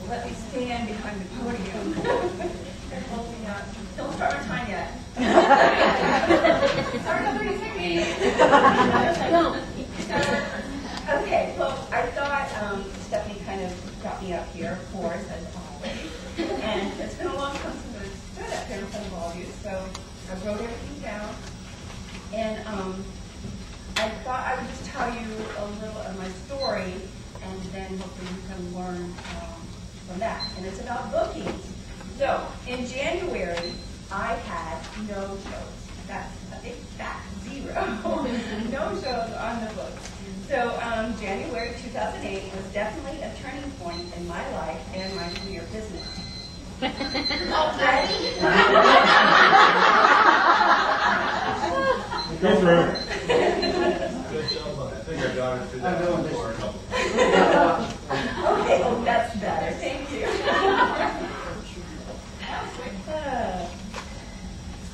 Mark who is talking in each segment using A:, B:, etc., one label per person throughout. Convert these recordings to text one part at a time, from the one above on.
A: Let me stand behind the podium. They're holding up. Don't start my time yet. Sorry, nobody's me. Okay, well, I thought Stephanie kind of got me up here, of course, as always. And it's been a long time since I stood up here in front of all of you, so I wrote everything down. And I thought I would just tell you a little of my story, and then hopefully you can learn from that. And it's about bookings. So in January, I had no shows. That's a big fat zero. No shows on the books. So January 2008 was definitely a turning point in my life and my career business. Already?
B: Go through. Good job. I think our daughters did that before a couple times.
A: Okay, oh, that's better. Thank you.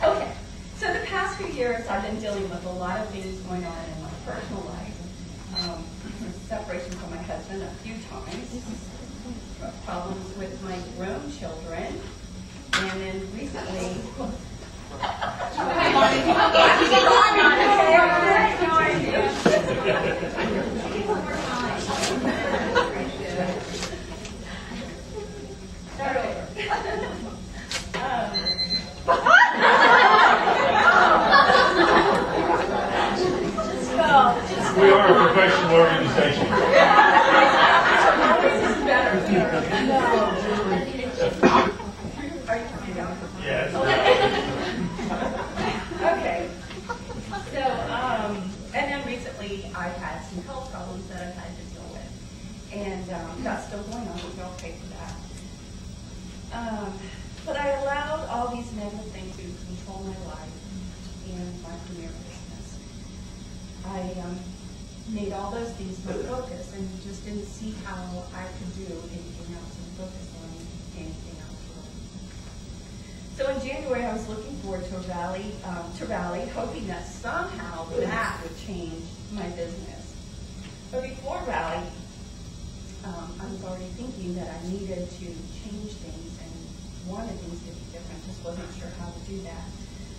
A: Okay, so the past few years I've been dealing with a lot of things going on in my personal life. Separation from my husband a few times, problems with my grown children, and then recently... Start over.
B: We are a professional organization.
A: This is better. Are you coming down?
B: Yes.
A: Okay. So, and then recently I've had some health problems that I've had to deal with. And that's still going on. We're okay for that. But I allowed all these negative things to control my life and my career business. I made all those things my focus and just didn't see how I could do anything else and focus on anything else really. So in January, I was looking forward to rally, hoping that somehow that would change my business. But before rally, I was already thinking that I needed to change things and wanted things to be different, just wasn't sure how to do that.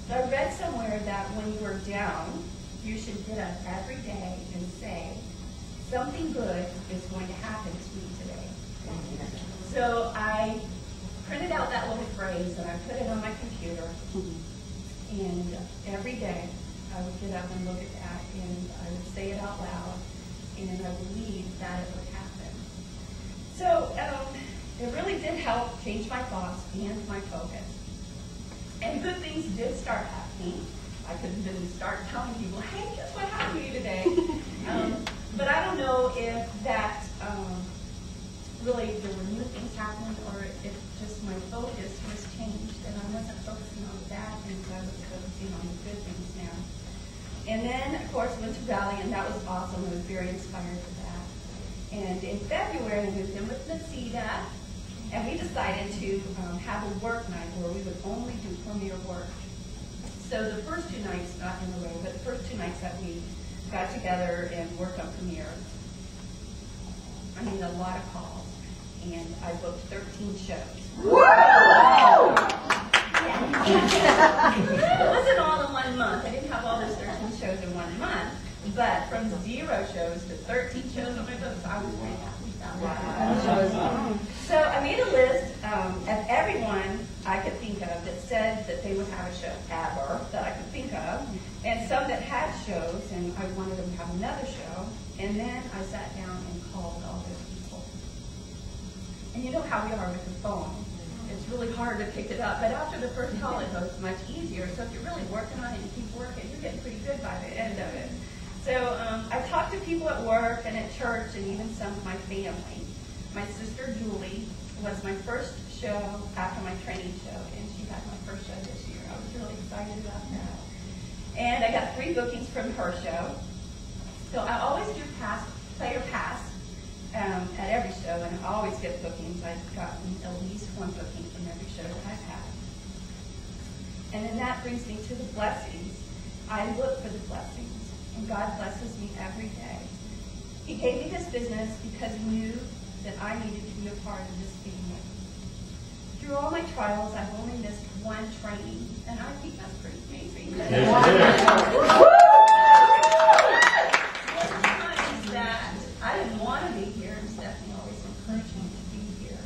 A: So I read somewhere that when you are down, you should get up every day and say, something good is going to happen to me today. So I printed out that little phrase and I put it on my computer. And every day I would get up and look at that and I would say it out loud and I believed that it would happen. So it really did help change my thoughts and my focus. And good things did start happening. I could even start telling people, hey, guess what happened to you today? But I don't know if that really there were new things happening or if just my focus was changed and I wasn't focusing on that and so I was focusing on the good things now. And then, of course, went to Rally and that was awesome. I was very inspired for that. And in February, I moved in with Nasita and we decided to have a work night where we would only do premier work. So the first two nights, not in a row, but the first two nights that we got together and worked on premiere, I made a lot of calls, and I booked 13 shows. Woo! It wasn't all in 1 month. I didn't have all those 13 shows in 1 month, but from 0 shows to 13 shows on my books, I was pretty happy. So I made a list of everyone I could think of that said that they would have a show ever that I could think of, and some that had shows, and I wanted them to have another show. And then I sat down and called all those people. And you know how we are with the phone. It's really hard to pick it up, but after the first call, it goes much easier. So if you're really working on it and keep working, you're getting pretty good by the end of it. So I talked to people at work and at church and even some of my family. My sister Julie was my first show after my training show, and she had my first show this year. I was really excited about that. And I got 3 bookings from her show. So I always do player pass at every show, and I always get bookings. I've gotten at least 1 booking from every show that I've had. And then that brings me to the blessings. I look for the blessings, and God blesses me every day. He gave me this business because he knew that I needed to be a part of this family. Through all my trials, I've only missed one training, and I think that's pretty amazing. That I didn't want to be here, and Stephanie always encouraged me to be here.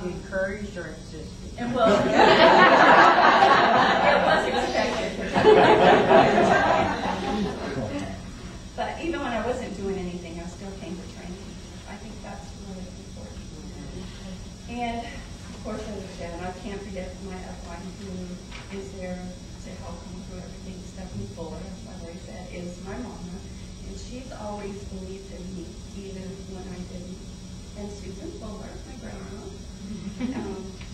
C: Encouraged or insisted?
A: And well, it was expected. But even when I wasn't doing anything, I still came to training. I think that's really important. And of course, as I said, I can't forget my upline who is there to help me through everything. Stephanie Fuller, as I already said, is my mama. And she's always believed in me, even when I didn't. And Susan Fuller, my grandma,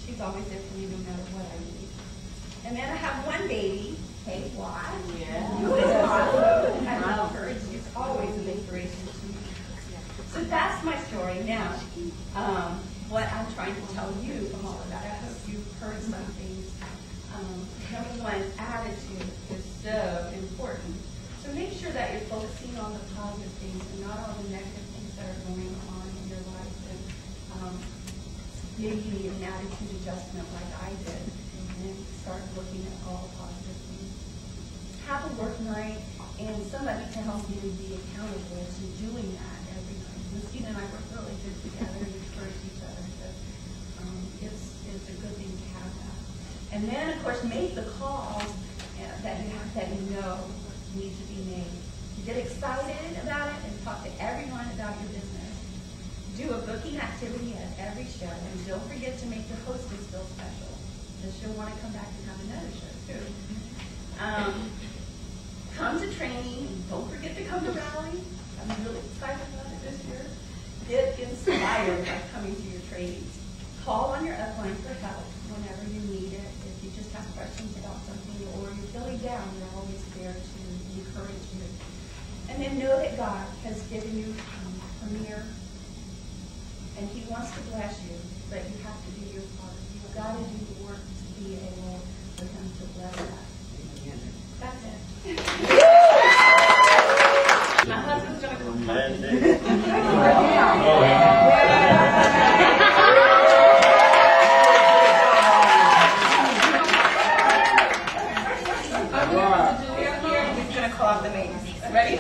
A: she's always there for me no matter what I need. And then I have one baby, Kate Watt, who is awesome. I love her. She's always an inspiration to me. So that's my story. Now, what I'm trying to tell you from all of that, I hope you've heard some things. Number one, attitude is so important. So make sure that you're focusing on the positive things and not all the negative things that are going on in your life. And maybe you need an attitude adjustment like I did and start looking at all the positive things. Have a work night and somebody to help you be accountable to doing that every night. Christine and I work really good together and encourage each other. So, it's a good thing to have that. And then, of course, make the calls that you know need to be made. Get excited about it and talk to everyone about your business. Do a booking activity at every show, and don't forget to make the hostess feel special, because she'll want to come back and have another show too. Come to training, and don't forget to come to rally. I'm really excited about it this year. Get inspired by coming to your trainings. Call on your upline for help whenever you need it. If you just have questions about something or you're feeling down, they're always there to encourage you. And then know that God has given you a mirror, and He wants to bless you, but you have to do your part. You've got to do the work to be able for Him to bless that. That's it. My husband's going to come He's going to call off the names. Ready?